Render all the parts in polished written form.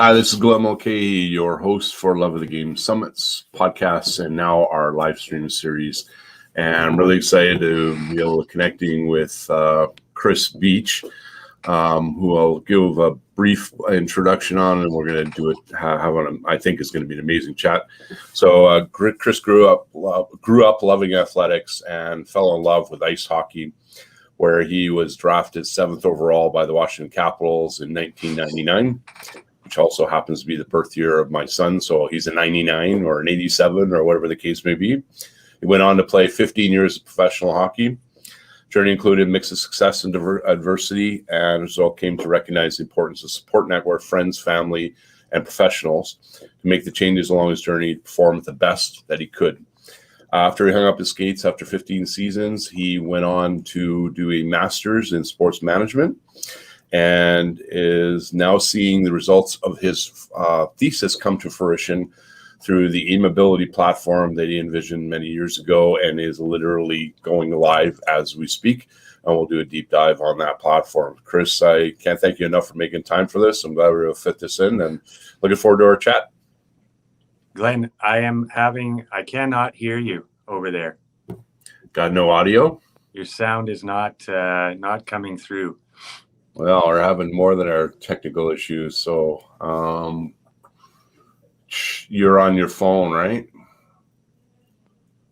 Hi, this is Glen Mulcahy, your host for Love of the Game Summits podcasts and now our live stream series. And I'm really excited to be able to connecting with Kris Beech, who I'll give a brief introduction on, and we're going to do it. I think it's going to be an amazing chat. So Kris grew up loving athletics and fell in love with ice hockey, where he was drafted 7th overall by the Washington Capitals in 1999. Which also happens to be the birth year of my son. So he's a 99 or an 87 or whatever the case may be. He went on to play 15 years of professional hockey. Journey included a mix of success and adversity, and as well came to recognize the importance of support network, friends, family, and professionals to make the changes along his journey to perform at the best that he could. After he hung up his skates after 15 seasons, he went on to do a master's in sports management, and is now seeing the results of his thesis come to fruition through the Aimability platform that he envisioned many years ago, and is literally going live as we speak. And we'll do a deep dive on that platform. Kris, I can't thank you enough for making time for this. I'm glad we were able to fit this in, and looking forward to our chat. Glen, I cannot hear you over there. Got no audio? Your sound is not coming through. Well, we're having more than our technical issues. So you're on your phone, right?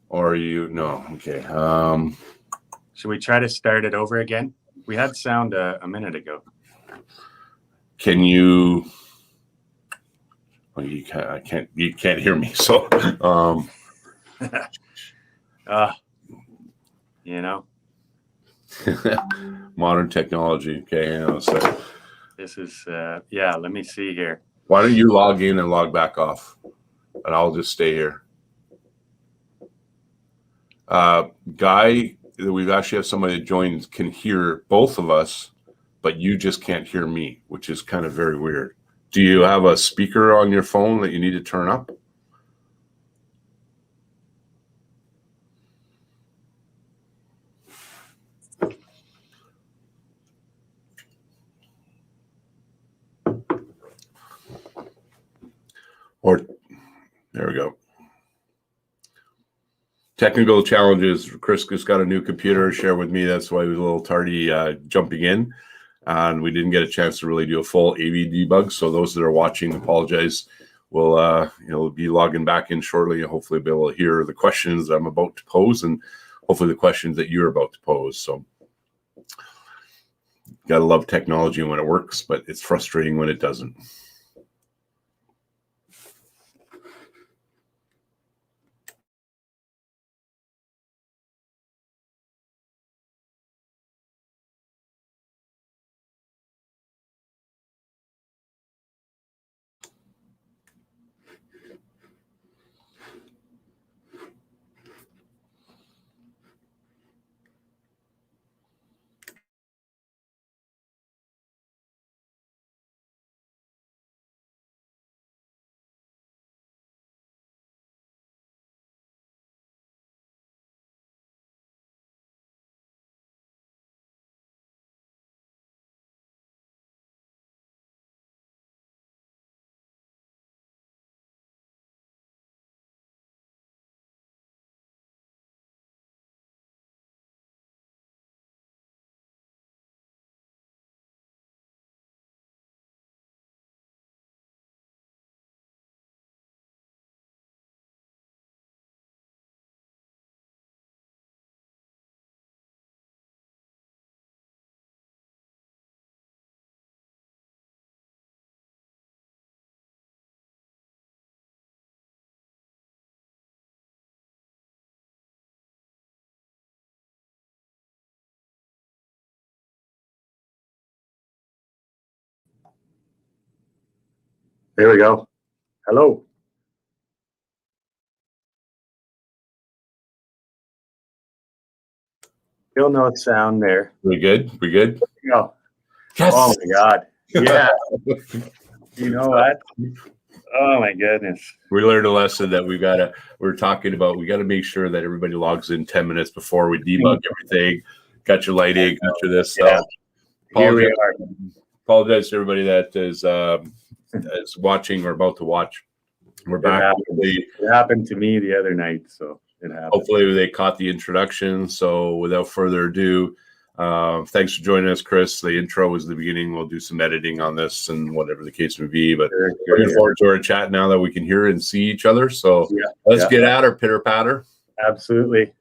Or no. Okay. Should we try to start it over again? We had sound a minute ago. Can you? Well, you can't hear me. So, modern technology. Okay, hang on a second. This is let me see here. Why don't you log in and log back off, and I'll just stay here. Guy, we've actually have somebody that joins can hear both of us, but you just can't hear me, which is kind of very weird. Do you have a speaker on your phone that you need to turn up? Or there we go. Technical challenges. Kris just got a new computer to share with me. That's why he was a little tardy jumping in. And we didn't get a chance to really do a full AV debug. So those that are watching, apologize. We'll be logging back in shortly and hopefully be able to hear the questions I'm about to pose and hopefully the questions that you're about to pose. So gotta love technology when it works, but it's frustrating when it doesn't. There we go. Hello. Still no sound there. We good? We good? Go. Yes. Oh my God. Yeah. You know what? Oh my goodness. We learned a lesson that we got to make sure that everybody logs in 10 minutes before we debug everything. Got your lighting, got your this stuff. Here we are. Apologize to everybody that is is watching or about to watch. We're It back. happened to me the other night, so it happened. Hopefully they caught the introduction. So without further ado, thanks for joining us, Kris. The intro was the beginning. We'll do some editing on this and whatever the case may be. But looking forward to our chat now that we can hear and see each other. So let's get at our pitter patter. Absolutely.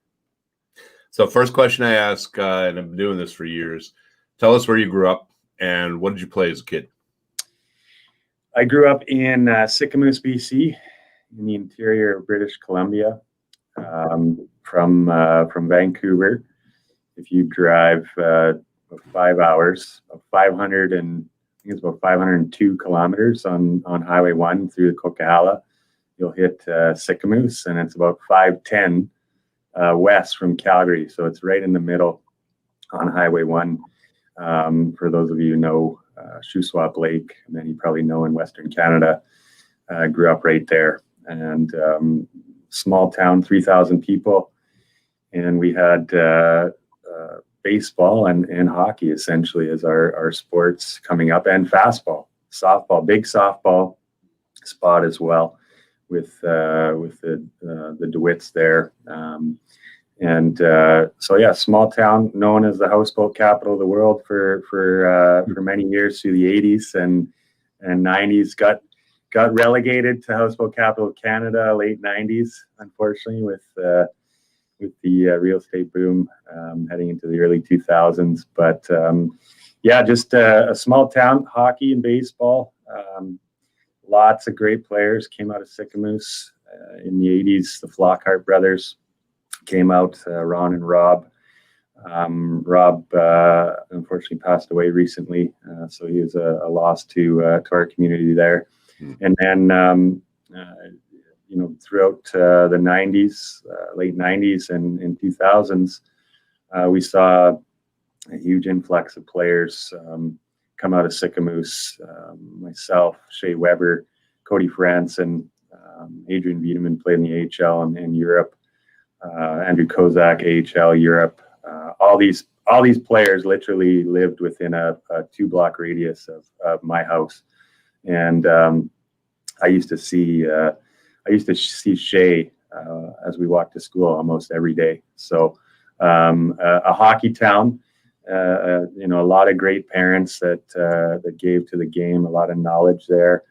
So first question I ask, and I've been doing this for years. Tell us where you grew up and what did you play as a kid? I grew up in Sicamous, BC, in the interior of British Columbia, from Vancouver. If you drive 5 hours, 502 kilometers on Highway 1 through the Coquihalla, you'll hit Sicamous, and it's about 510 west from Calgary. So it's right in the middle on Highway 1. For those of you who know Shuswap Lake, and then you probably know in Western Canada, grew up right there. And small town, 3,000 people. And we had baseball and hockey essentially as our sports coming up, and fastball, softball, big softball spot as well with the DeWitts there. Small town known as the houseboat capital of the world for many years through the 80s and 90s. Got relegated to houseboat capital of Canada late 90s, unfortunately, with the real estate boom heading into the early 2000s. But just a small town, hockey and baseball. Lots of great players came out of Sicamous in the 80s. The Flockhart brothers came out, Ron and Rob. Rob unfortunately passed away recently, so he was a loss to our community there. And then throughout the 90s, late 90s and 2000s, we saw a huge influx of players come out of Sicamous. Myself, Shea Weber, Cody Franson, Adrian Wiedemann played in the AHL and Europe. Andrew Kozak, AHL Europe. All these players literally lived within a 2-block radius of my house, and I used to see Shea as we walked to school almost every day. So a hockey town, a lot of great parents that gave to the game, a lot of knowledge there.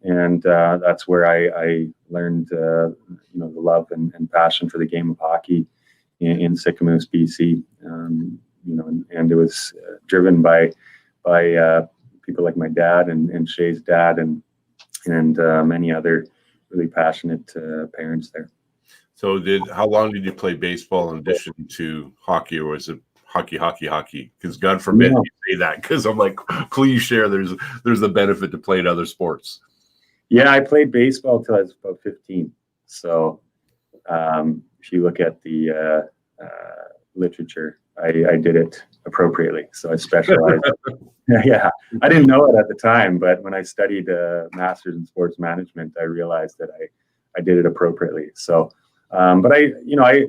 And that's where I learned, the love and passion for the game of hockey in Sicamous, BC. And it was driven by people like my dad and Shay's dad and many other really passionate parents there. So how long did you play baseball in addition to hockey, or was it hockey? Because God forbid you say that, because I'm like, please share. There's the benefit to playing other sports. Yeah, I played baseball till I was about 15. So if you look at the literature, I did it appropriately. So I specialized. Yeah, I didn't know it at the time, but when I studied master's in sports management, I realized that I did it appropriately. So, but I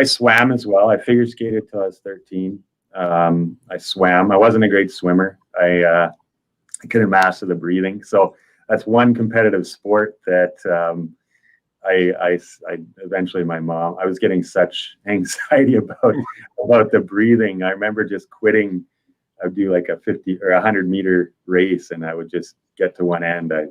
swam as well. I figure skated till I was 13. I swam. I wasn't a great swimmer. I couldn't master the breathing. So that's one competitive sport that I eventually, my mom, I was getting such anxiety about the breathing. I remember just quitting. I would do like a 50 or 100 meter race, and I would just get to one end. I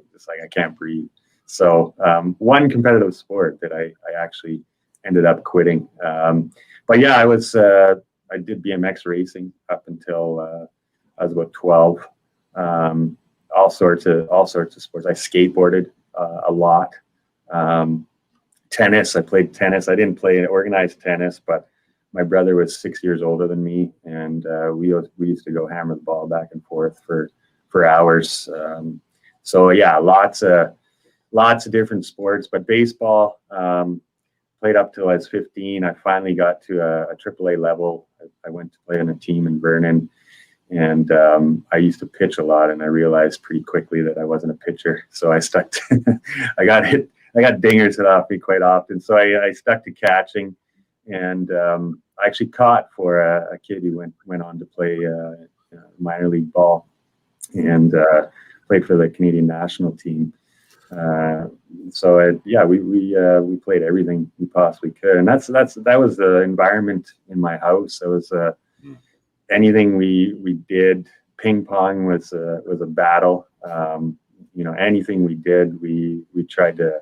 can't breathe. So one competitive sport that I actually ended up quitting. But yeah, I did Bmx Racing up until I was about 12. All sorts of sports. I skateboarded a lot. Tennis. I played tennis. I didn't play organized tennis, but my brother was 6 years older than me, and we used to go hammer the ball back and forth for hours. So yeah, lots of different sports. But baseball, played up till I was 15. I finally got to a AAA level. I went to play on a team in Vernon. And I used to pitch a lot, and I realized pretty quickly that I wasn't a pitcher. So I stuck to, I got dingers hit off me quite often. So I stuck to catching, and I actually caught for a kid who went on to play minor league ball. And played for the Canadian national team. We played everything we possibly could, and that was the environment in my house. It was anything we did. Ping pong was a battle. Anything we did, we tried to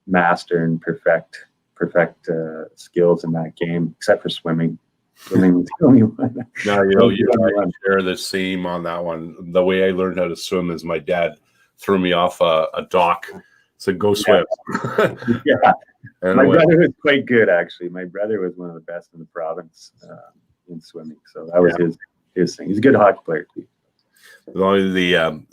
master and perfect skills in that game, except for swimming. Swimming was the only one. No, you and I share the same on that one. The way I learned how to swim is my dad threw me off a dock, said, "Go swim." Yeah. And My brother was quite good, actually. My brother was one of the best in the province in swimming. So that was his thing. He's a good hockey player too.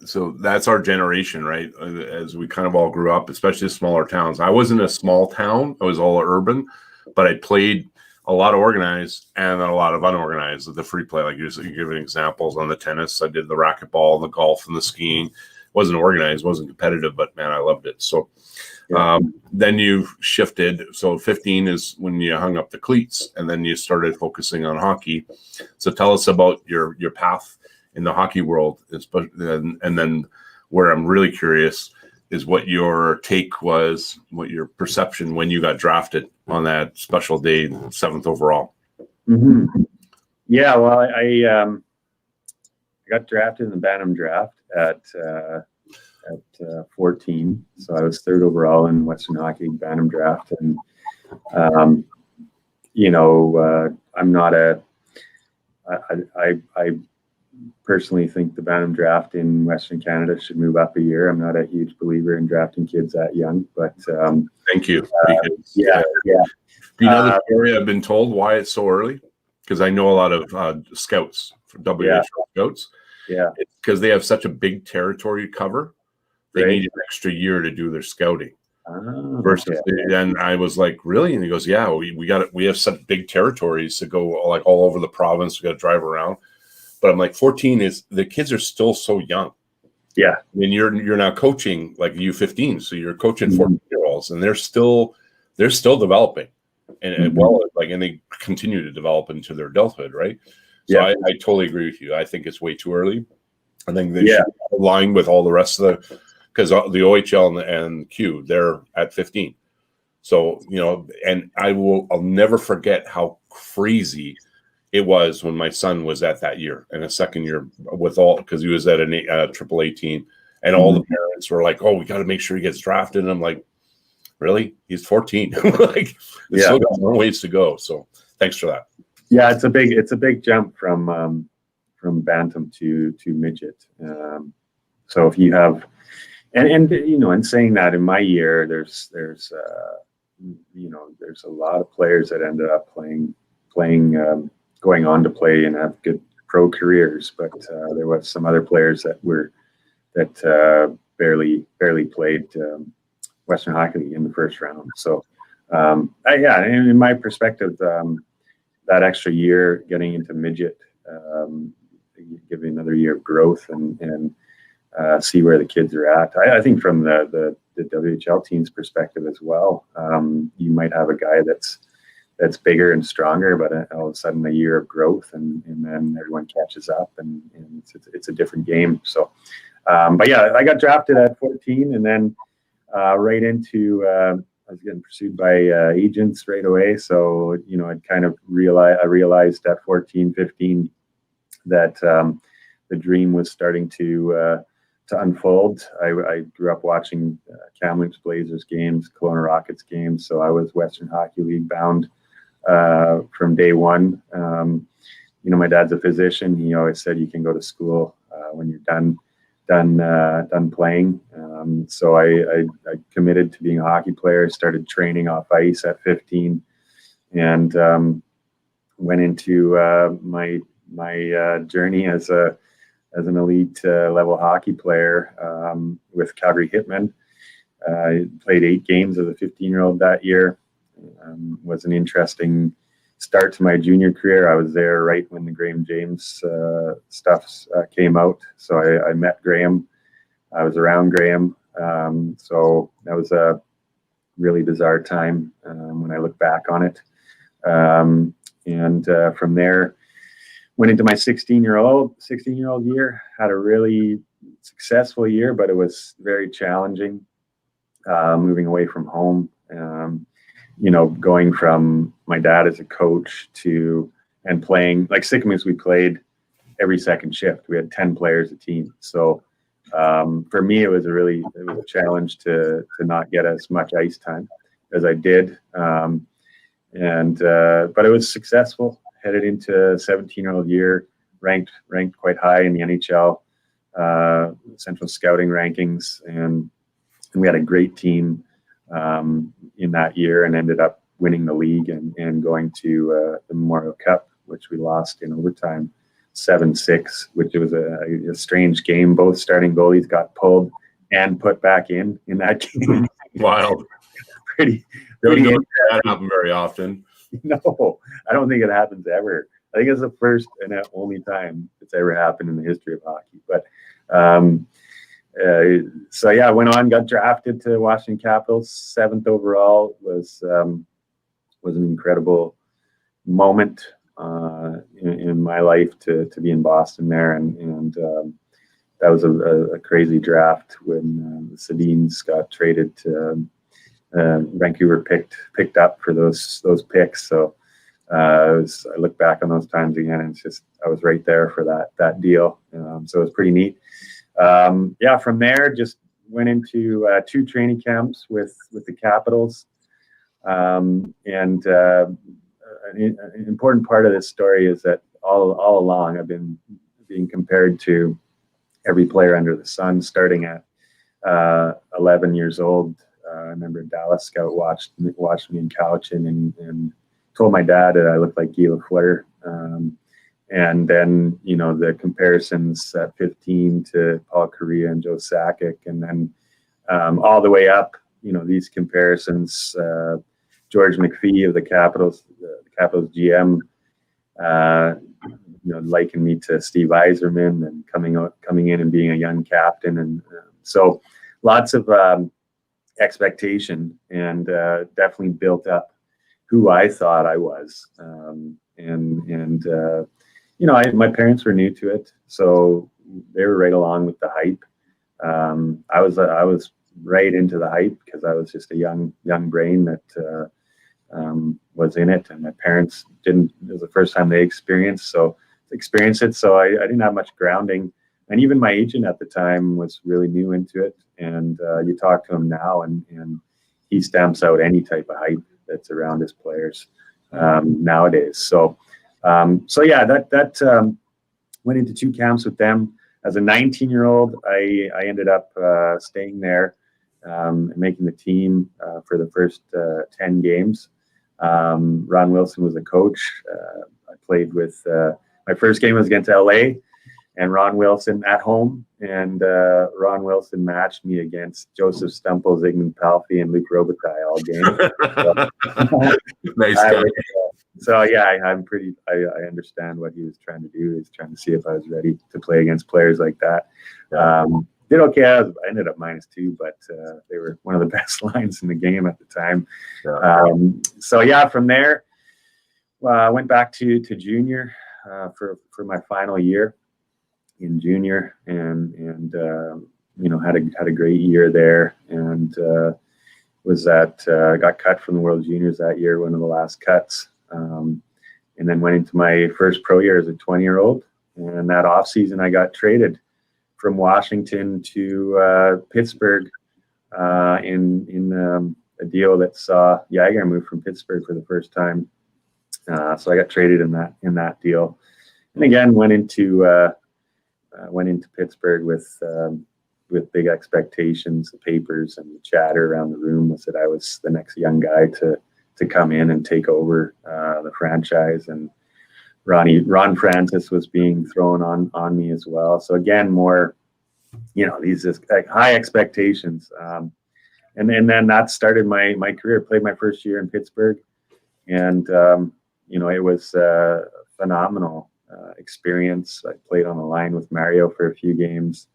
So that's our generation, right? As we kind of all grew up, especially smaller towns. I was in a small town. I was all urban, but I played a lot of organized and a lot of unorganized. The free play, like you're giving examples on the tennis. I did the racquetball, the golf, and the skiing. Wasn't organized, wasn't competitive, but man, I loved it. So then you shifted. So 15 is when you hung up the cleats, and then you started focusing on hockey. So tell us about your path in the hockey world, and then where I'm really curious is what your take was, what your perception when you got drafted on that special day, 7th overall. Mm-hmm. Yeah, well, I got drafted in the Bantam draft at 14, so I was 3rd overall in Western Hockey Bantam draft, and I'm not I personally think the Bantam draft in Western Canada should move up a year. I'm not a huge believer in drafting kids that young, but thank you. Yeah. Do you know the story I've been told why it's so early? Because I know a lot of scouts, WHL scouts. Yeah. It's because they have such a big territory to cover. They need an extra year to do their scouting. Versus, and I was like, really? And he goes, yeah, we have such big territories to go like all over the province. We got to drive around. But I'm like, 14 is the kids are still so young. Yeah. I mean, you're now coaching like U15, so you're coaching 14-year-olds, and they're still developing, and they continue to develop into their adulthood, right? So I totally agree with you. I think it's way too early. I think they should align with all the rest of because the OHL and Q, they're at 15. So, and I'll never forget how crazy it was when my son was at that year and a second year because he was at an AAA team, and all the parents were like, "Oh, we got to make sure he gets drafted." And I'm like, "Really? He's 14. Like, there's still got more ways to go." So, thanks for that. Yeah, it's a big jump from bantam to midget. So if you have, and saying that, in my year, there's a lot of players that ended up playing. Going on to play and have good pro careers, but there was some other players that barely played Western Hockey League in the first round. So, in my perspective, that extra year getting into midget, give you another year of growth and see where the kids are at. I think from the WHL team's perspective as well, you might have a guy that's bigger and stronger, but all of a sudden a year of growth, and then everyone catches up, and it's a different game. So, I got drafted at 14, and then right into I was getting pursued by agents right away. So I'd kind of I realized at 14, 15 that the dream was starting to unfold. I grew up watching Kamloops Blazers games, Kelowna Rockets games, so I was Western Hockey League bound from day one. My dad's a physician. He always said you can go to school when you're done playing. So I committed to being a hockey player, started training off ice at 15, and went into my journey as an elite level hockey player with Calgary Hitmen. I played 8 games as a 15-year-old that year. Was an interesting start to my junior career. I was there right when the Graham James stuff came out. So I met Graham. I was around Graham. So that was a really bizarre time when I look back on it. And from there, went into my 16-year-old year, had a really successful year, but it was very challenging, moving away from home. Going from my dad as a coach and playing like Sycamus, we played every second shift. We had 10 players a team. So for me, it was a challenge to not get as much ice time as I did. But it was successful. Headed into 17-year-old year, ranked quite high in the NHL Central Scouting rankings, and we had a great team in that year, and ended up winning the league and going to the Memorial Cup, which we lost in overtime 7-6, which was a strange game. Both starting goalies got pulled and put back in that game. Wild. pretty That happen very often. No, I don't think it happens ever. I think it's the first and only time it's ever happened in the history of hockey. But so yeah, I went on, got drafted to Washington Capitals, 7th overall. Was an incredible moment in my life to be in Boston there, and that was a crazy draft when the Sedins got traded to Vancouver picked up for those picks. So I look back on those times again, and it's just I was right there for that deal. So it was pretty neat. From there, just went into 2 training camps with the Capitals. An important part of this story is that all along I've been being compared to every player under the sun, starting at 11 years old. I remember a Dallas scout watched me in Cowichan and told my dad that I looked like Guy Lafleur. And then, the comparisons at 15 to Paul Kariya and Joe Sakic, and then all the way up, these comparisons, George McPhee of the Capitals GM, liking me to Steve Yzerman, and coming in and being a young captain. And so lots of expectation, and definitely built up who I thought I was. My parents were new to it, so they were right along with the hype. I was right into the hype because I was just a young brain that was in it, and my parents didn't. It was the first time they experienced it, so I didn't have much grounding. And even my agent at the time was really new into it. And you talk to him now, and he stamps out any type of hype that's around his players nowadays. So that went into 2 camps with them. As a 19-year-old, I ended up staying there and making the team for the first 10 games. Ron Wilson was the coach. I played with my first game was against LA. And Ron Wilson at home, and Ron Wilson matched me against Joseph Stumple, Zygmunt Palffy, and Luc Robitaille all game. Nice guy. So yeah, I understand what he was trying to do. He's trying to see if I was ready to play against players like that. Did okay. I ended up -2, but they were one of the best lines in the game at the time. From there, I went back to junior for my final year in junior, and had a great year there, and got cut from the World Juniors that year, one of the last cuts, and then went into my first pro year as a 20-year-old. And that off season, I got traded from Washington to Pittsburgh in a deal that saw Yager move from Pittsburgh for the first time. So I got traded in that deal, and again went into Pittsburgh with big expectations. The papers and the chatter around the room was that I was the next young guy to come in and take over the franchise, and Ron Francis was being thrown on me as well. So again, more, these just high expectations. And then that started my career. Played my first year in Pittsburgh, and it was phenomenal experience. I played on the line with Mario for a few games.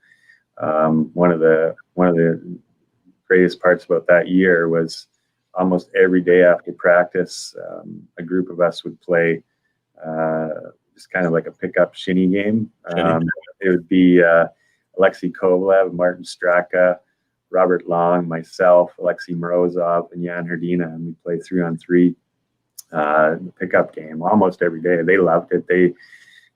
One of the greatest parts about that year was almost every day after practice, a group of us would play just kind of like a pickup shinny game. It would be Alexei Kovalev, Martin Straka, Robert Long, myself, Alexei Morozov, and Jan Herdina, and we play 3-on-3 pickup game almost every day. They loved it.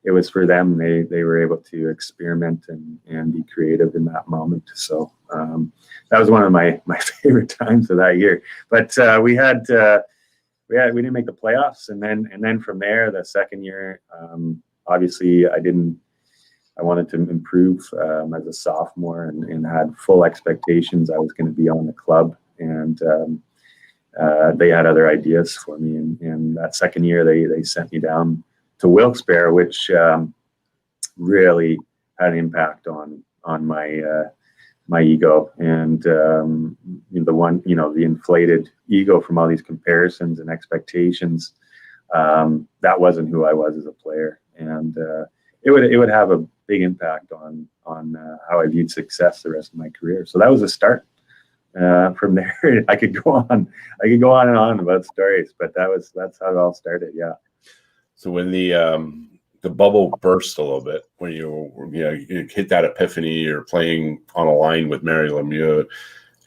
It was for them. They were able to experiment and be creative in that moment. So that was one of my favorite times of that year. But we didn't make the playoffs, and then from there, the second year, obviously I wanted to improve as a sophomore, and had full expectations I was going to be on the club, and they had other ideas for me. And that second year, they sent me down to Wilkes-Barre, which really had an impact on my ego, and the inflated ego from all these comparisons and expectations. That wasn't who I was as a player, and it would have a big impact on how I viewed success the rest of my career. So that was a start. From there, I could go on and on about stories, but that's how it all started. Yeah. So when the bubble burst a little bit, when you hit that epiphany, you're playing on a line with Mario Lemieux,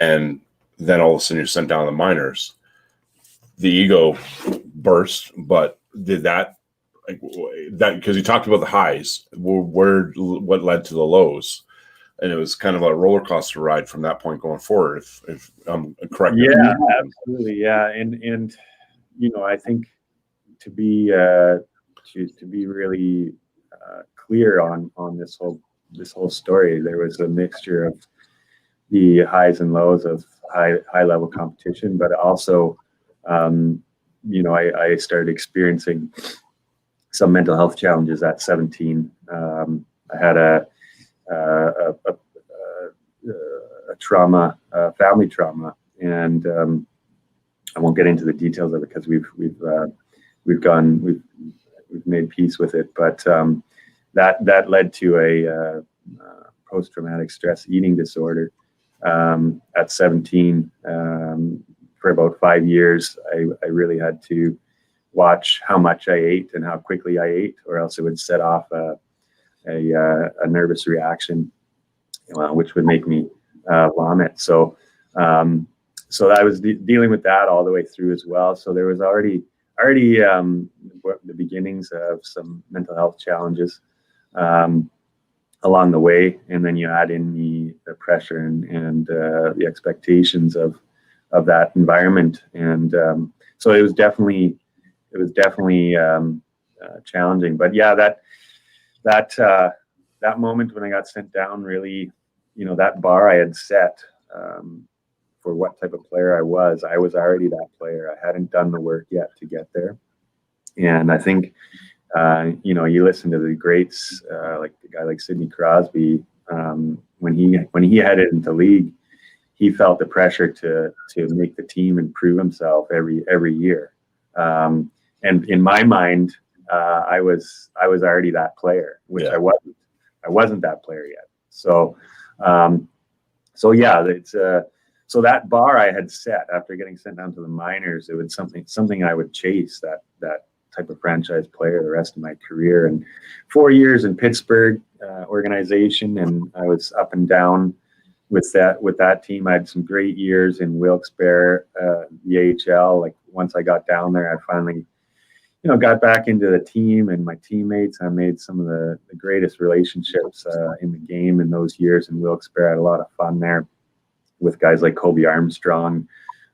and then all of a sudden you're sent down to the minors. The ego burst, but did that because you talked about the highs, what led to the lows? And it was kind of a roller coaster ride from that point going forward, if I'm correct. Yeah, absolutely. Yeah. And I think to be really clear on this whole story, there was a mixture of the highs and lows of high level competition, but also, I started experiencing some mental health challenges at 17. I had a trauma, family trauma, and I won't get into the details of it because we've made peace with it. But that led to a post-traumatic stress eating disorder at 17. For about 5 years, I really had to watch how much I ate and how quickly I ate, or else it would set off a nervous reaction, which would make me vomit. So I was dealing with that all the way through as well. So there was already the beginnings of some mental health challenges along the way, and then you add in the pressure and the expectations of that environment, and so it was definitely challenging. But yeah, that moment when I got sent down, really, that bar I had set for what type of player I was already that player. I hadn't done the work yet to get there. And I think, you listen to the greats, like a guy like Sidney Crosby, when he headed into league, he felt the pressure to make the team and prove himself every year. And in my mind, I was already that player, which I wasn't. I wasn't that player yet. So yeah, it's so that bar I had set after getting sent down to the minors, it was something I would chase, that type of franchise player the rest of my career. And 4 years in Pittsburgh organization, and I was up and down with that team. I had some great years in Wilkes-Barre, the AHL. Like once I got down there, I finally got back into the team and my teammates. I made some of the greatest relationships in the game in those years in Wilkes-Barre. I had a lot of fun there with guys like Kobe Armstrong,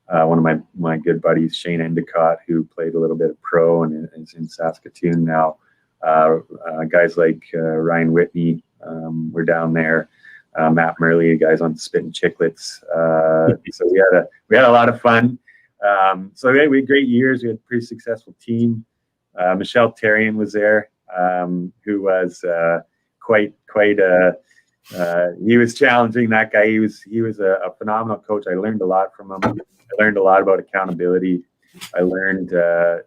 one of my good buddies, Shane Endicott, who played a little bit of pro and is in Saskatoon now. Guys like Ryan Whitney were down there. Matt Murley, guys on Spittin' Chicklets. So we had a lot of fun. So we had great years. We had a pretty successful team. Michel Therrien was there, who was quite he was challenging. That guy, he was a phenomenal coach. I learned a lot from him. I learned a lot about accountability. I learned to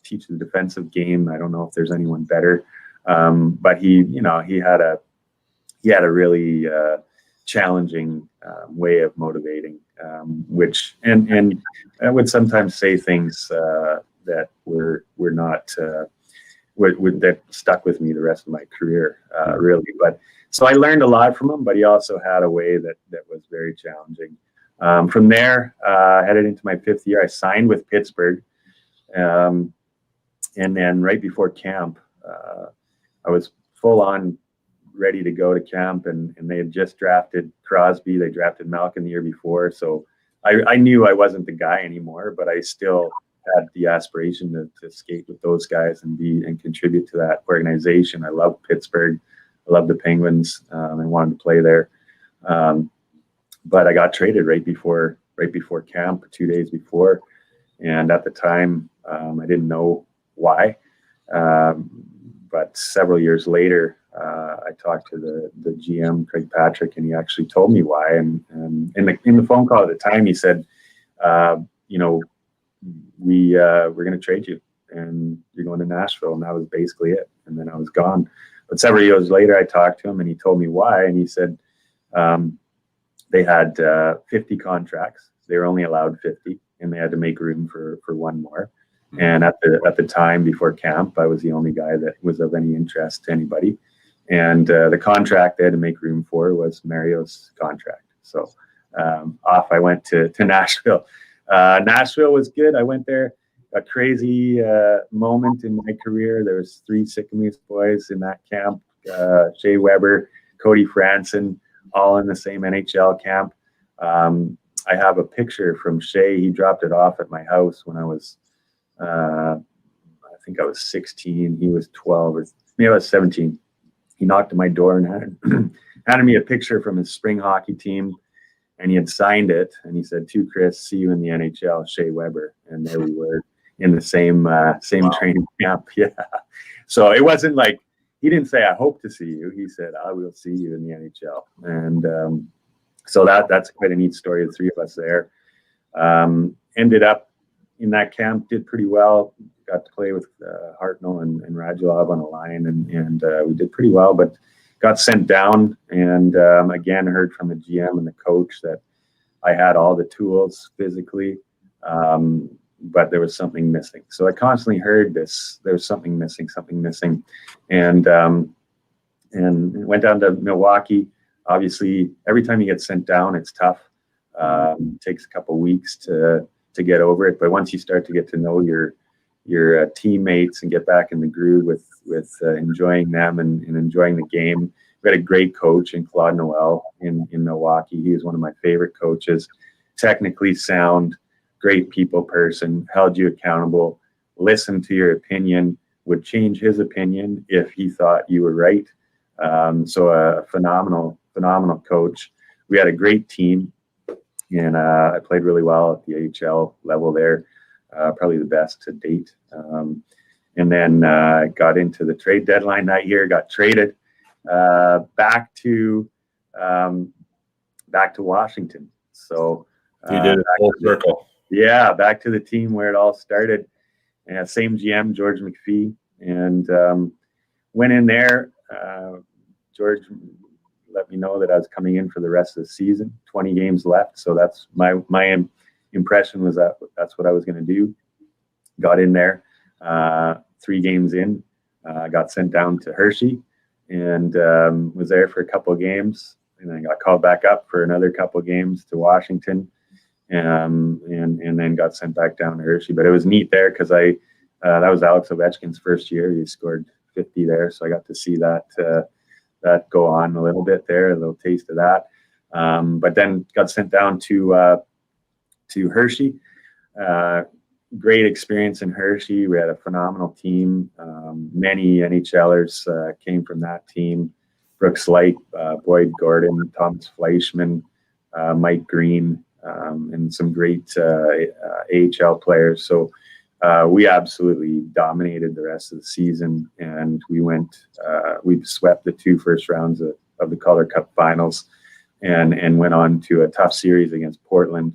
teach the defensive game. I don't know if there's anyone better, but he had a really challenging way of motivating, which and I would sometimes say things that were that stuck with me the rest of my career, really. But so I learned a lot from him, but he also had a way that was very challenging. From there, headed into my 5th year, I signed with Pittsburgh. And then right before camp, I was full on ready to go to camp, and they had just drafted Crosby. They drafted Malkin the year before. So I knew I wasn't the guy anymore, but I still had the aspiration to skate with those guys and contribute to that organization. I love Pittsburgh. I love the Penguins, and wanted to play there. But I got traded right before camp, 2 days before. And at the time, I didn't know why. But several years later, I talked to the GM, Craig Patrick, and he actually told me why. And in the phone call at the time, he said, we're going to trade you, and you're going to Nashville. And that was basically it. And then I was gone. But several years later, I talked to him, and he told me why. And he said they had 50 contracts. They were only allowed 50, and they had to make room for one more. And at the time before camp, I was the only guy that was of any interest to anybody. And the contract they had to make room for was Mario's contract. So off I went to Nashville. Nashville was good. I went there. A crazy moment in my career. There was 3 Sycamore boys in that camp. Shea Weber, Cody Franson, all in the same NHL camp. I have a picture from Shea. He dropped it off at my house when I was, I think I was 16. He was 12, or maybe I was 17. He knocked at my door and handed me a picture from his spring hockey team, and he had signed it. And he said, "To Kris, see you in the NHL, Shea Weber." And there we were in the same training camp. Yeah. So it wasn't like, he didn't say, "I hope to see you." He said, "I will see you in the NHL." And so that's quite a neat story. The 3 of us there ended up in that camp, did pretty well. Got to play with Hartnell and Radulov on a line, and we did pretty well, but got sent down. And again, heard from the GM and the coach that I had all the tools physically, but there was something missing. So I constantly heard this: there was something missing, and went down to Milwaukee. Obviously, every time you get sent down, it's tough. It takes a couple weeks to get over it, but once you start to get to know your teammates and get back in the groove with enjoying them and enjoying the game. We had a great coach in Claude Noel in Milwaukee. He was one of my favorite coaches. Technically sound, great people person, held you accountable, listened to your opinion, would change his opinion if he thought you were right. So a phenomenal coach. We had a great team, and I played really well at the AHL level there, probably the best to date. And then got into the trade deadline that year, got traded back to Washington. So you did it full circle. Yeah, back to the team where it all started. Same GM, George McPhee, and went in there. George let me know that I was coming in for the rest of the season. 20 games left, so that's my impression was that's what I was going to do. Got in there, 3 games in, got sent down to Hershey, and was there for a couple of games, and then got called back up for another couple of games to Washington, and then got sent back down to Hershey. But it was neat there because that was Alex Ovechkin's first year. He scored 50 there, so I got to see that go on a little bit there, a little taste of that. But then got sent down to Hershey. Great experience in Hershey. We had a phenomenal team. Many NHLers came from that team. Brooks Light, Boyd Gordon, Thomas Fleischman, Mike Green, and some great AHL players. So we absolutely dominated the rest of the season, and we swept the 2 first rounds of the Calder Cup finals, and went on to a tough series against Portland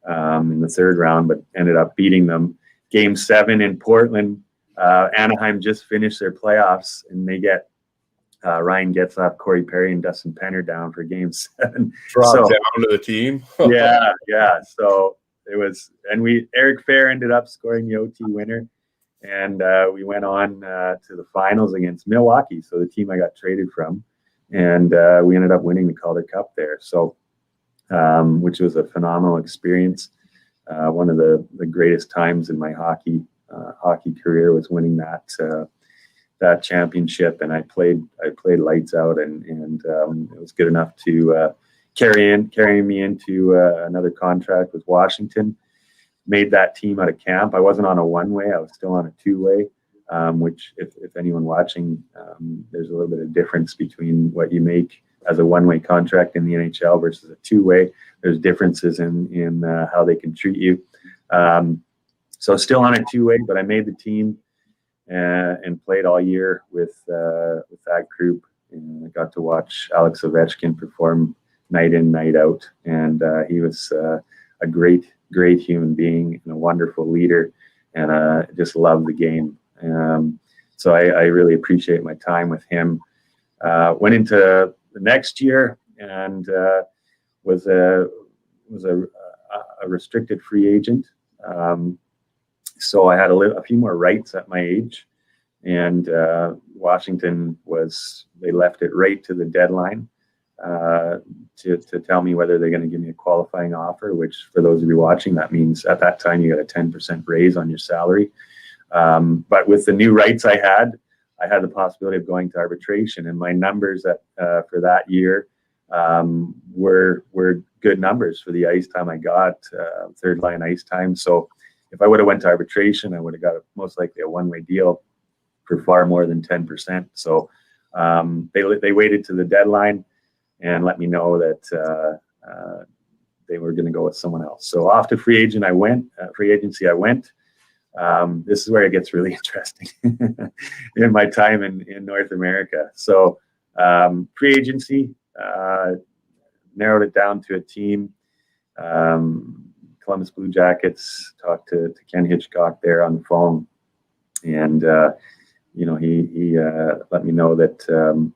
in the 3rd round, but ended up beating them. Game 7 in Portland, Anaheim just finished their playoffs, and they get Ryan Getzlaf, Corey Perry, and Dustin Penner down for Game 7. Dropped down to the team. yeah. So it was, and Eric Fair ended up scoring the OT winner, And we went on to the finals against Milwaukee, so the team I got traded from, and we ended up winning the Calder Cup there. So, which was a phenomenal experience. One of the greatest times in my hockey career was winning that championship, and I played lights out, and it was good enough to carry me into another contract with Washington. Made that team out of camp. I wasn't on a one-way, I was still on a two-way, which if anyone watching, there's a little bit of difference between what you make as a one-way contract in the NHL versus a two-way. There's differences in how they can treat you. So still on a two-way, but I made the team and played all year with that group. And I got to watch Alex Ovechkin perform night in, night out. And he was a great human being and a wonderful leader, and just loved the game. So I really appreciate my time with him. Went into the next year and was a restricted free agent. So I had a few more rights at my age, and Washington they left it right to the deadline to tell me whether they're going to give me a qualifying offer, which for those of you watching, that means at that time you got a 10% raise on your salary. But with the new rights I had the possibility of going to arbitration, and my numbers for that year were good numbers for the ice time I got, third line ice time. So if I would have went to arbitration, I would have got most likely a one-way deal for far more than 10%. So they waited to the deadline and let me know that they were going to go with someone else. So off to free agency I went. This is where it gets really interesting in my time in North America. So free agency, narrowed it down to a team. Columbus Blue Jackets, talked to Ken Hitchcock there on the phone, and he let me know that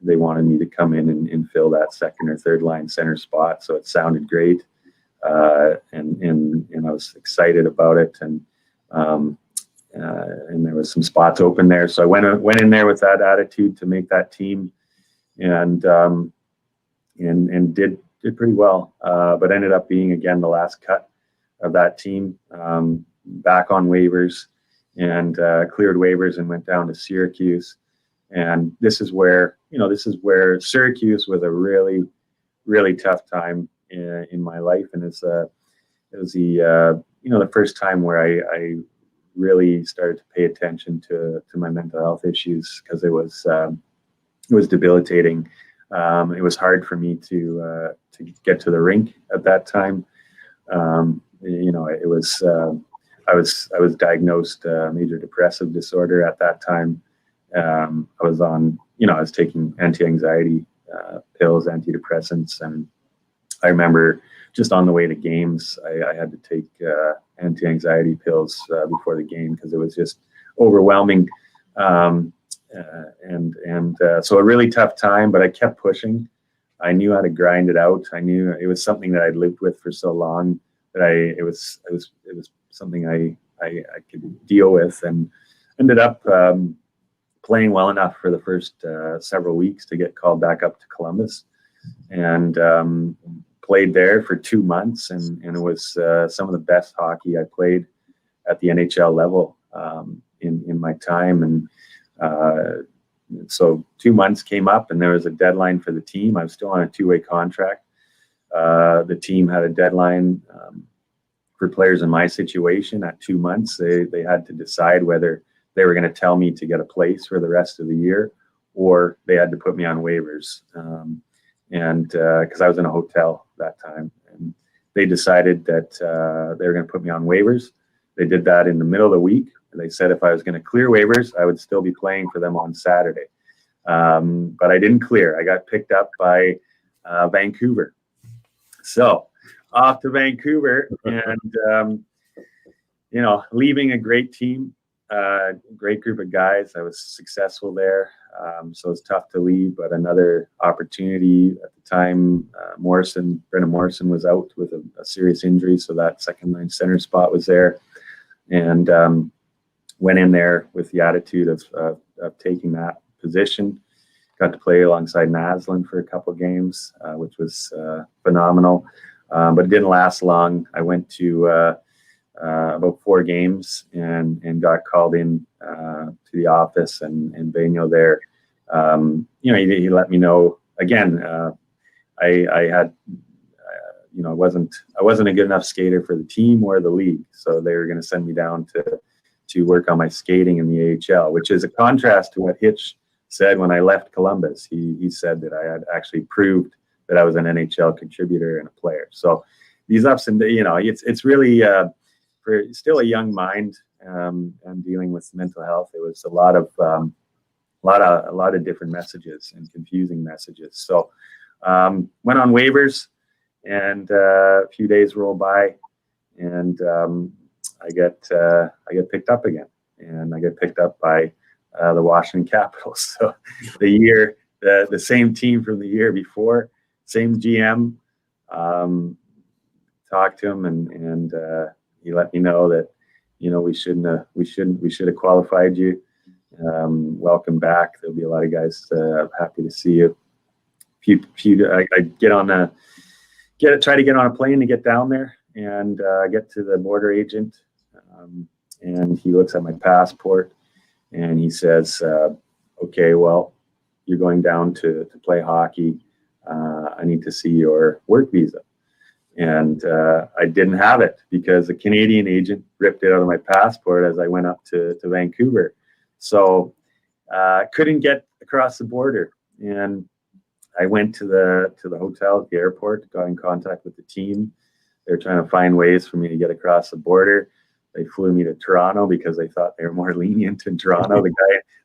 they wanted me to come in and fill that second or third line center spot. So it sounded great, and I was excited about it, and there was some spots open there. So I went in there with that attitude to make that team, and did pretty well, but ended up being again the last cut of that team, back on waivers, and cleared waivers and went down to Syracuse. And this is where Syracuse was a really, really tough time in my life, and it was the first time where I really started to pay attention to my mental health issues, because it was debilitating. It was hard for me to get to the rink at that time. It was I was diagnosed major depressive disorder at that time. I was taking anti-anxiety pills, antidepressants, and I remember just on the way to games, I had to take anti-anxiety pills before the game because it was just overwhelming. So a really tough time, but I kept pushing. I knew how to grind it out. I knew it was something that I'd lived with for so long that it was something I could deal with, and ended up playing well enough for the first several weeks to get called back up to Columbus, and played there for 2 months, and it was some of the best hockey I played at the NHL level in my time. And so 2 months came up, and there was a deadline for the team. I was still on a two-way contract. The team had a deadline for players in my situation at 2 months. They had to decide whether they were going to tell me to get a place for the rest of the year, or they had to put me on waivers. And because I was in a hotel that time, and they decided that they were going to put me on waivers. They did that in the middle of the week. They said if I was going to clear waivers, I would still be playing for them on Saturday. But I didn't clear. I got picked up by Vancouver. So off to Vancouver, and leaving a great team, great group of guys. I was successful there, so it's tough to leave. But another opportunity at the time, Brendan Morrison was out with a serious injury, so that second line center spot was there, and went in there with the attitude of taking that position. Got to play alongside Naslin for a couple of games, which was phenomenal. But it didn't last long. I went to about 4 games and got called in to the office, and Benio there, he let me know again. I had, I wasn't a good enough skater for the team or the league, so they were going to send me down to work on my skating in the AHL, which is a contrast to what Hitch said when I left Columbus. He said that I had actually proved that I was an NHL contributor and a player. So these ups and it's really for still a young mind and dealing with mental health. It was a lot of different messages and confusing messages. So went on waivers, and a few days roll by, and I get picked up again, and I get picked up by the Washington Capitals. So the same team from the year before, same GM. Talked to him, and he let me know that we should have qualified you. Welcome back. There'll be a lot of guys happy to see you. I try to get on a plane to get down there, and get to the border agent, and he looks at my passport, and he says, okay, well, you're going down to play hockey. I need to see your work visa. And I didn't have it because a Canadian agent ripped it out of my passport as I went up to Vancouver. So couldn't get across the border. And I went to the hotel at the airport, got in contact with the team. They were trying to find ways for me to get across the border. They flew me to Toronto because they thought they were more lenient in Toronto.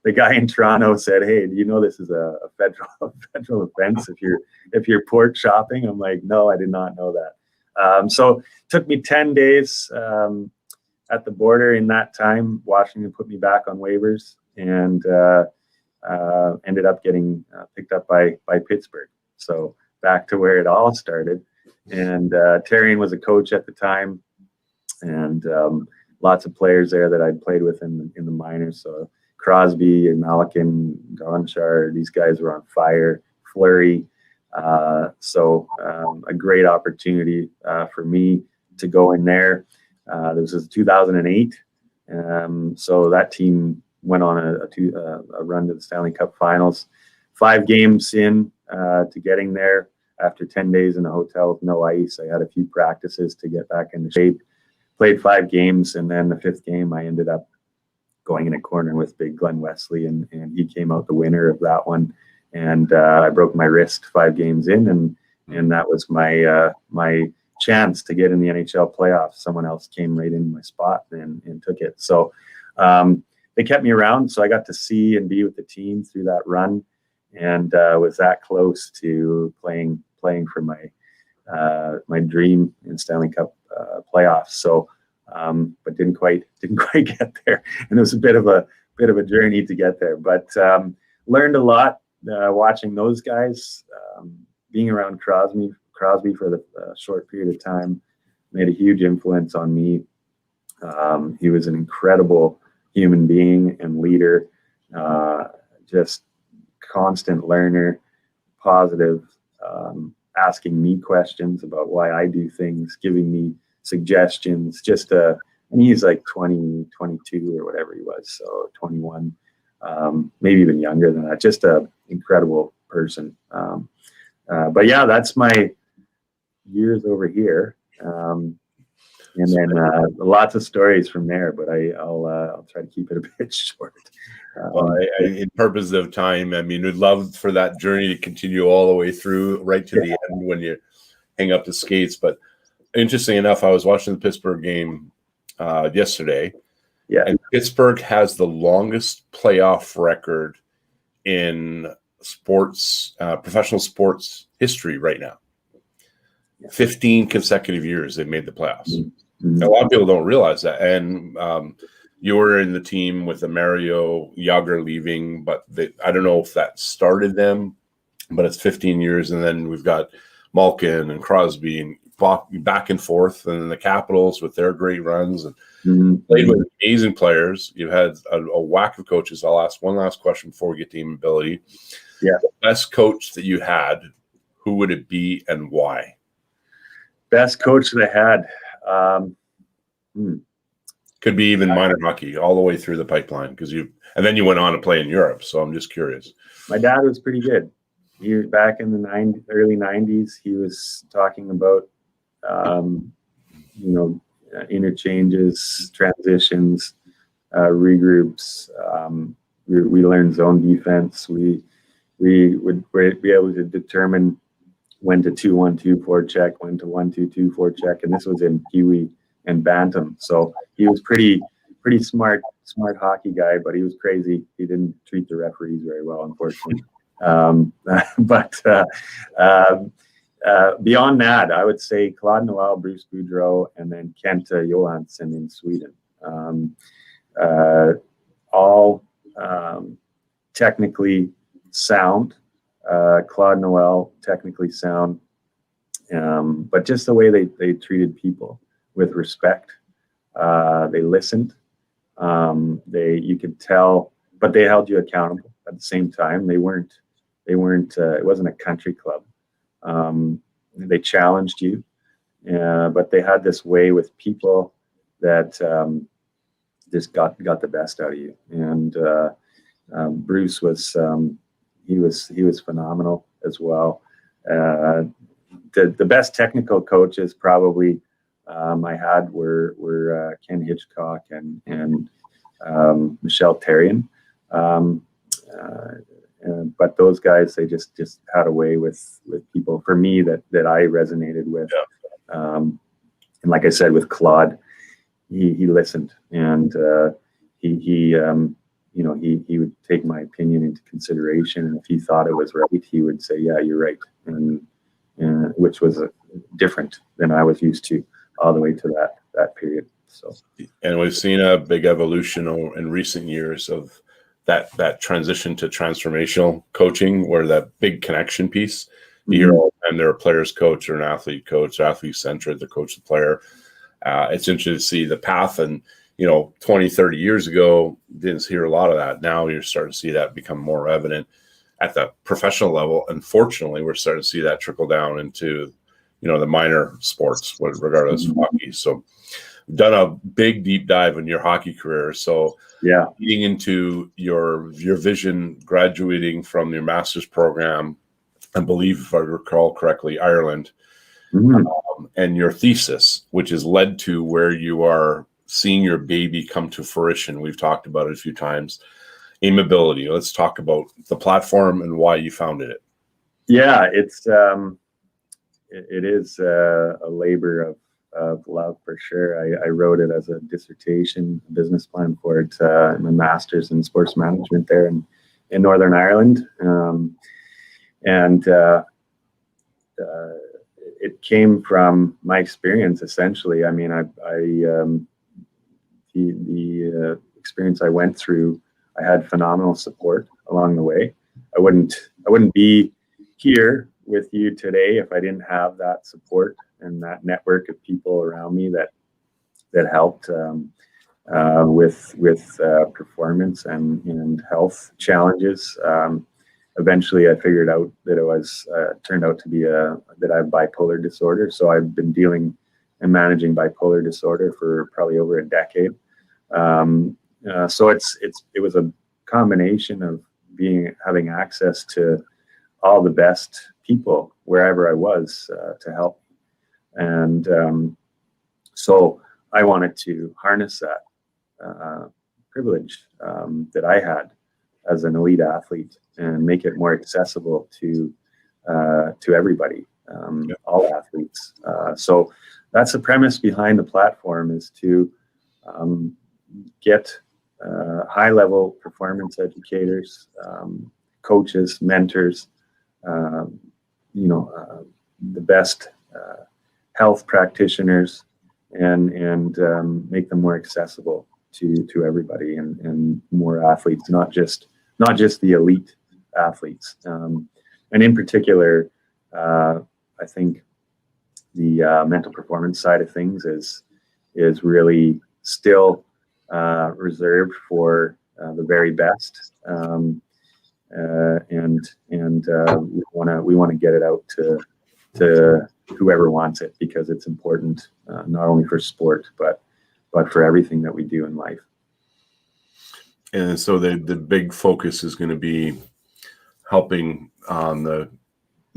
The guy in Toronto said, "Hey, do you know this is a federal offense if you're port shopping?" I'm like, "No, I did not know that." So it took me 10 days at the border. In that time, Washington put me back on waivers, and ended up getting picked up by Pittsburgh. So back to where it all started. And Terrian was a coach at the time, and lots of players there that I'd played with in the minors. So Crosby and Malkin, Gonchar, these guys were on fire. Fleury. So a great opportunity for me to go in there. This was 2008. So that team went on a run to the Stanley Cup Finals. 5 games in to getting there. After 10 days in a hotel with no ice, I had a few practices to get back into shape. Played 5 games, and then the 5th game, I ended up going in a corner with big Glen Wesley, and he came out the winner of that one. And I broke my wrist 5 games in, and that was my chance to get in the NHL playoffs. Someone else came right in my spot and took it. So they kept me around, so I got to see and be with the team through that run, and was that close to playing for my dream in Stanley Cup playoffs. So, but didn't quite get there, and it was a bit of a journey to get there. But learned a lot watching those guys. Being around Crosby for the short period of time made a huge influence on me. He was an incredible human being and leader, just constant learner, positive, asking me questions about why I do things, giving me suggestions. And he's like 20, 22 or whatever he was, so 21, maybe even younger than that. Just a incredible person. But yeah, that's my years over here. And then lots of stories from there, but I'll try to keep it a bit short. In purpose of time, I mean, we'd love for that journey to continue all the way through, right to the end when you hang up the skates. But interesting enough, I was watching the Pittsburgh game yesterday. Yeah, and Pittsburgh has the longest playoff record in sports, professional sports history right now. 15 consecutive years they've made the playoffs. Mm-hmm. A lot of people don't realize that. And you were in the team with the Mario Lemieux leaving, but I don't know if that started them, but it's 15 years. And then we've got Malkin and Crosby and back and forth, and the Capitals with their great runs, and Mm-hmm. played with amazing players. You've had a whack of coaches. I'll ask one last question before we get to Aimability. Yeah. The best coach that you had, who would it be and why? Best coach that I had. Could be even minor hockey, all the way through the pipeline, and then you went on to play in Europe. So I'm just curious. My dad was pretty good. He was back in the early 90s. He was talking about, interchanges, transitions, regroups. We learned zone defense. We would be able to determine when to 2-1-2 forecheck, when to 1-2-2 forecheck, and this was in Pee Wee and Bantam. So he was pretty smart hockey guy, but he was crazy. He didn't treat the referees very well, unfortunately. Beyond that, I would say Claude Noel, Bruce Boudreau, and then Kent Johansson in Sweden. All technically sound. Claude Noel, technically sound. But just the way they treated people with respect. They listened. You could tell, but they held you accountable at the same time. They weren't, it wasn't a country club. They challenged you, but they had this way with people that just got the best out of you. And Bruce was, he was phenomenal as well. The best technical coaches probably I had were Ken Hitchcock and Michel Therrien. But those guys, they just had a way with people, for me, that I resonated with. Yeah. And like I said, with Claude, he listened, and he would take my opinion into consideration, and if he thought it was right, he would say, "Yeah, you're right," and which was different than I was used to all the way to that period. So, and we've seen a big evolution in recent years of that transition to transformational coaching, where that big connection piece. You hear all the time, they're a player's coach or an athlete coach, athlete-centered, the coach, the player. It's interesting to see the path, and 20, 30 years ago, didn't hear a lot of that. Now you're starting to see that become more evident at the professional level. Unfortunately, we're starting to see that trickle down into, the minor sports, regardless of hockey. So we've done a big deep dive in your hockey career. So yeah, getting into your vision, graduating from your master's program, I believe, if I recall correctly, Ireland, and your thesis, which has led to where you are seeing your baby come to fruition. We've talked about it a few times. Aimability. Let's talk about the platform and why you founded it. Yeah, it is a labor of love, for sure. I wrote it as a dissertation, business plan for it, in my master's in sports management there in Northern Ireland. It came from my experience, essentially. I mean, the experience I went through, I had phenomenal support along the way. I wouldn't be here with you today if I didn't have that support and that network of people around me that helped with performance and health challenges. Eventually, I figured out that it was turned out to be that I have bipolar disorder. So I've been dealing and managing bipolar disorder for probably over a decade. So it was a combination of having access to all the best people wherever I was to help. And so I wanted to harness that privilege that I had as an elite athlete and make it more accessible to everybody, all athletes. So that's the premise behind the platform, is to get high-level performance educators, coaches, mentors, the best health practitioners, and make them more accessible to everybody and more athletes, not just the elite athletes. And in particular, I think mental performance side of things is really still reserved for the very best, and we want to get it out to whoever wants it, because it's important, not only for sport but for everything that we do in life. And so the big focus is going to be helping on the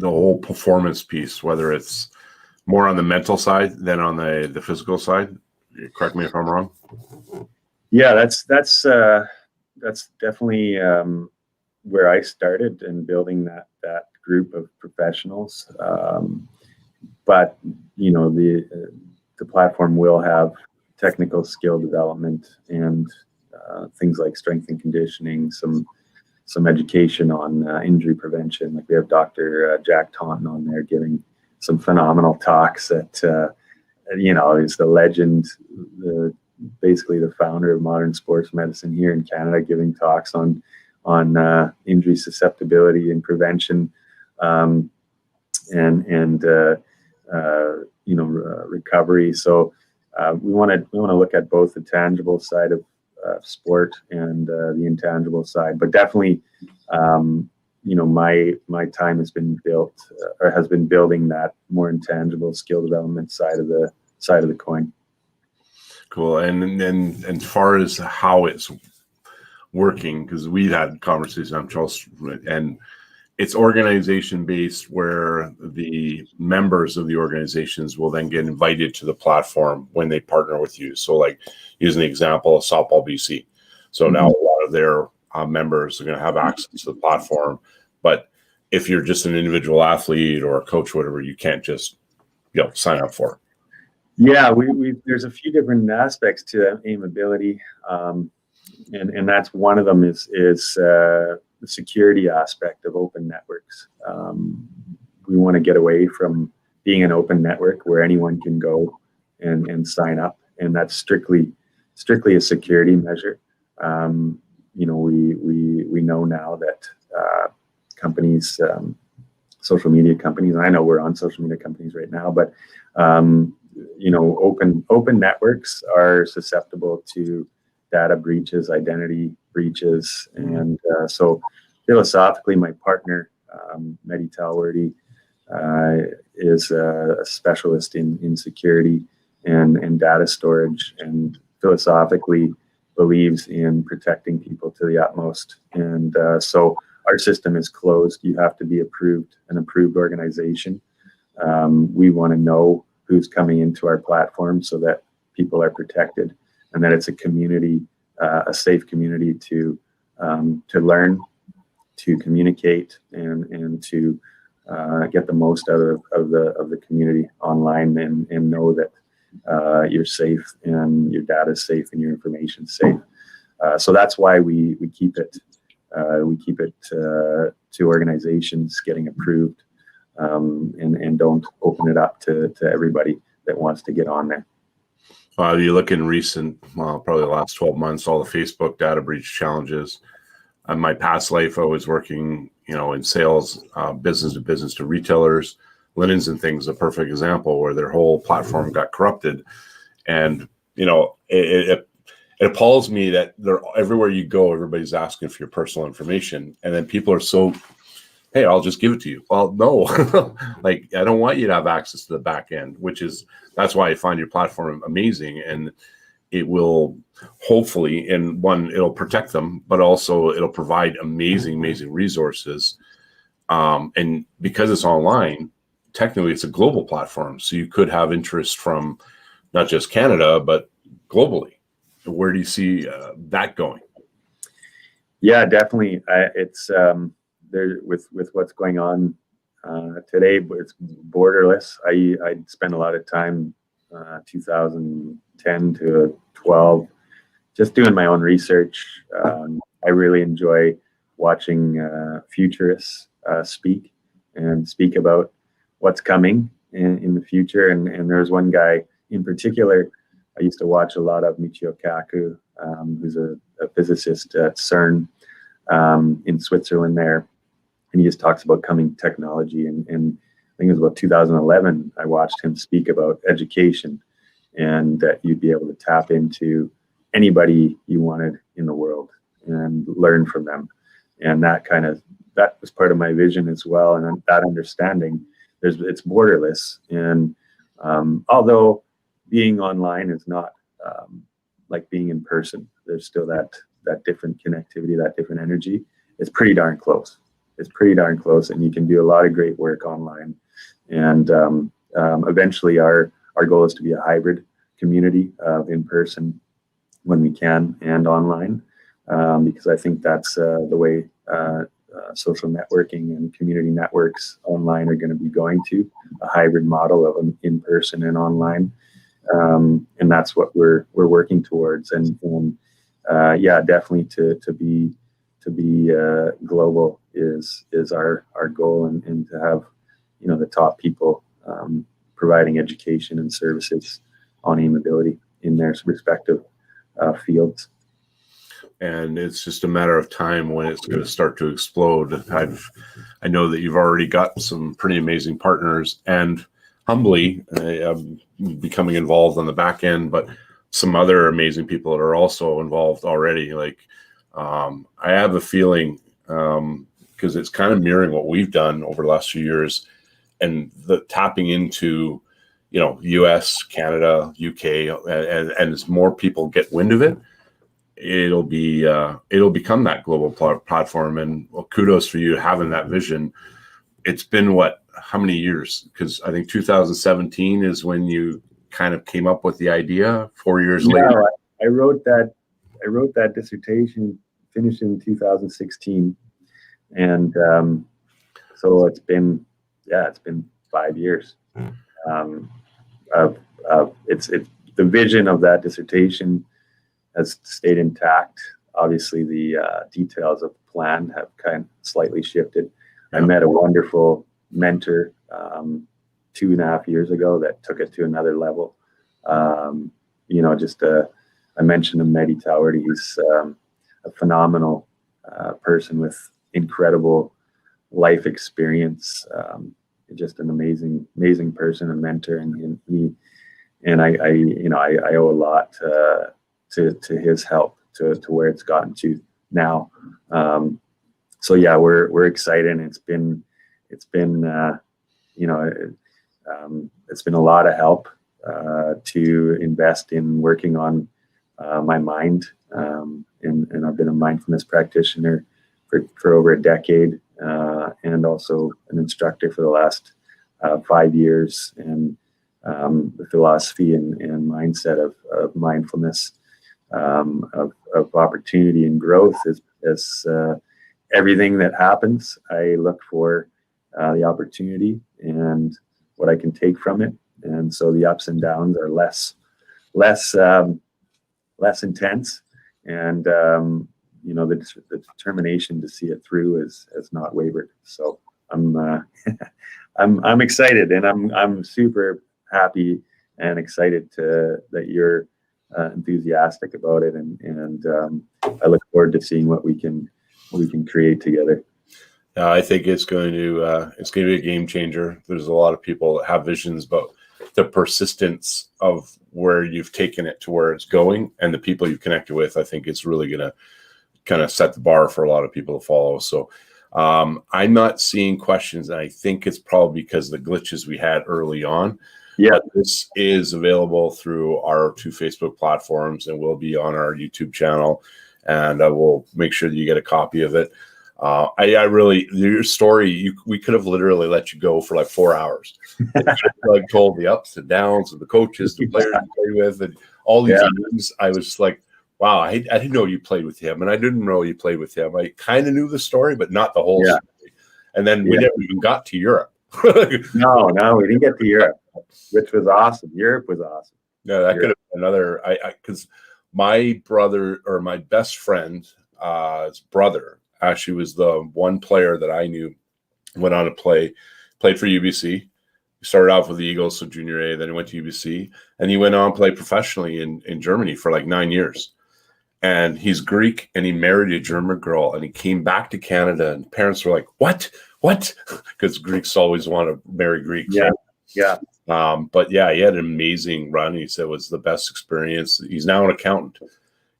whole performance piece, whether it's more on the mental side than on the physical side. Correct me if I'm wrong. Yeah, that's definitely where I started in building that group of professionals. But the platform will have technical skill development and things like strength and conditioning, some education on injury prevention. Like we have Dr. Jack Taunton on there giving some phenomenal talks that is the legend, basically the founder of modern sports medicine here in Canada, giving talks on injury susceptibility and prevention, and recovery. So we want to look at both the tangible side of sport and the intangible side, but definitely, my time has been building that more intangible skill development side of the coin. Cool. And as far as how it's working, because we've had conversations, I'm Charles, and it's organization based, where the members of the organizations will then get invited to the platform when they partner with you. So like using the example of Softball BC. So now a lot of their members are going to have access to the platform. But if you're just an individual athlete or a coach, whatever, you can't just sign up for it. Yeah, there's a few different aspects to Aimability, and that's one of them is the security aspect of open networks. We want to get away from being an open network where anyone can go and sign up, and that's strictly a security measure. We know now that companies, social media companies, and I know we're on social media companies right now, but open networks are susceptible to data breaches, identity breaches, and so philosophically, my partner, Mehdi Talwardy, is a specialist in security and data storage, and philosophically believes in protecting people to the utmost. And so our system is closed. You have to be an approved organization. We want to know who's coming into our platform so that people are protected, and that it's a community, a safe community to learn, to communicate, and to get the most out of the community online, and know that you're safe and your data is safe and your information is safe. So that's why we keep it to organizations getting approved, and don't open it up to everybody that wants to get on there. You look in recent, probably the last 12 months, all the Facebook data breach challenges. In my past life, I was working, in sales, business to business to retailers. Linens and Things, a perfect example where their whole platform got corrupted. And, it appalls me that everywhere you go, everybody's asking for your personal information. And then people are so, hey, I'll just give it to you. Well, no, like, I don't want you to have access to the back end, that's why I find your platform amazing. And it will hopefully, it'll protect them, but also it'll provide amazing resources. And because it's online, technically it's a global platform. So you could have interest from not just Canada, but globally. Where do you see that going? Yeah, definitely. It's there with what's going on today, but it's borderless. I spent a lot of time 2010 to 12 just doing my own research. I really enjoy watching futurists speak about what's coming in the future. And there's one guy in particular I used to watch a lot of, Michio Kaku, who's a physicist at CERN in Switzerland there. And he just talks about coming technology and think it was about 2011, I watched him speak about education and that you'd be able to tap into anybody you wanted in the world and learn from them. And that was part of my vision as well. And that understanding, it's borderless. And although being online is not like being in person, there's still that different connectivity, that different energy. It's pretty darn close. And you can do a lot of great work online. And eventually our goal is to be a hybrid community of in person when we can and online, because I think that's the way social networking and community networks online are going to be going to, a hybrid model of an in person and online. And that's what we're working towards. And yeah, definitely to be global is our goal, and to have, you know, the top people providing education and services on aimability in their respective fields. And it's just a matter of time when it's going to start to explode. I know that you've already got some pretty amazing partners, and humbly I'm becoming involved on the back end, but some other amazing people that are also involved already. Like I have a feeling, because it's kind of mirroring what we've done over the last few years, and the tapping into, you know, US, Canada, UK, and as more people get wind of it, it'll become that global platform. And well, kudos for you having that vision. It's been how many years? Because I think 2017 is when you kind of came up with the idea. 4 years later, I wrote that dissertation, finished in 2016, and so it's been 5 years. It's the vision of that dissertation has stayed intact. Obviously, the details of the plan have kind of slightly shifted. I met a wonderful mentor 2.5 years ago that took it to another level. You know, I mentioned him, Mehdi Towerty. He's a phenomenal person with incredible life experience. Just an amazing person, a mentor, and I owe a lot to his help to where it's gotten to now. So yeah, we're excited, and it's been a lot of help to invest in working on my mind, and I've been a mindfulness practitioner for over a decade, and also an instructor for the last 5 years, and the philosophy and mindset of mindfulness, of opportunity and growth is everything that happens. I look for the opportunity and what I can take from it, and so the ups and downs are less intense, and you know, the determination to see it through has not wavered. So I'm excited, and I'm super happy and excited that you're enthusiastic about it, and I look forward to seeing what we can create together. I think it's going to be a game changer. There's a lot of people that have visions, but the persistence of where you've taken it to where it's going and the people you've connected with, I think it's really going to kind of set the bar for a lot of people to follow. So I'm not seeing questions, and I think it's probably because of the glitches we had early on. Yeah, but this is available through our 2 Facebook platforms, and will be on our YouTube channel, and I will make sure that you get a copy of it. I really, your story, we could have literally let you go for like 4 hours. Like told the ups and downs of the coaches, the players you play with, and all these things. I was like, wow, I didn't know you played with him, and I didn't know you played with him. I kind of knew the story, but not the whole story. And then we never even got to Europe. No, we didn't get to Europe, which was awesome. Europe was awesome. Yeah, that could have been another. Because my brother, or my best friend's brother, actually was the one player that I knew went on to played for UBC. He started off with the Eagles, so junior A, then he went to UBC, and he went on to play professionally in Germany for like 9 years. and he's Greek, and he married a German girl, and he came back to Canada, and parents were like, what? Because Greeks always want to marry Greeks. Yeah. Right? Yeah. But yeah, he had an amazing run. He said it was the best experience. He's now an accountant.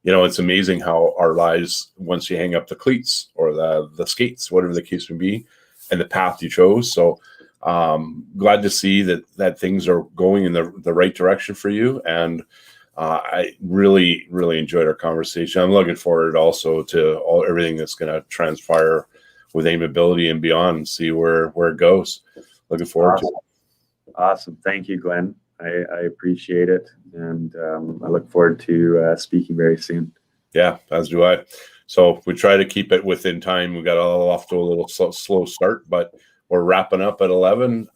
You know, it's amazing how our lives, once you hang up the cleats or the skates, whatever the case may be, and the path you chose. So glad to see that things are going in the right direction for you. And I really, really enjoyed our conversation. I'm looking forward also to everything that's going to transpire with Aimability and beyond, and see where it goes. Looking forward to it. Awesome. Thank you, Glenn. I appreciate it. And I look forward to speaking very soon. Yeah, as do I. So we try to keep it within time. We got all off to a little slow start, but we're wrapping up at 11.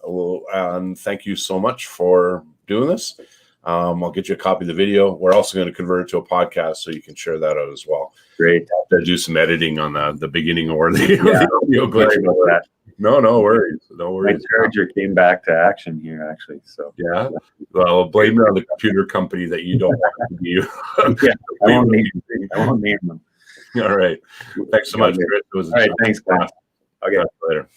And thank you so much for doing this. I'll get you a copy of the video. We're also going to convert it to a podcast so you can share that out as well. Great. To do some editing on the beginning or the video. Sorry about that. No worries. No worries. My charger came back to action here, actually. So yeah. Well, blame it on the computer company that you don't want to be. Yeah, I won't name them. All right. Thanks so much, Chris. All right. Thanks, Glenn. Okay. Later.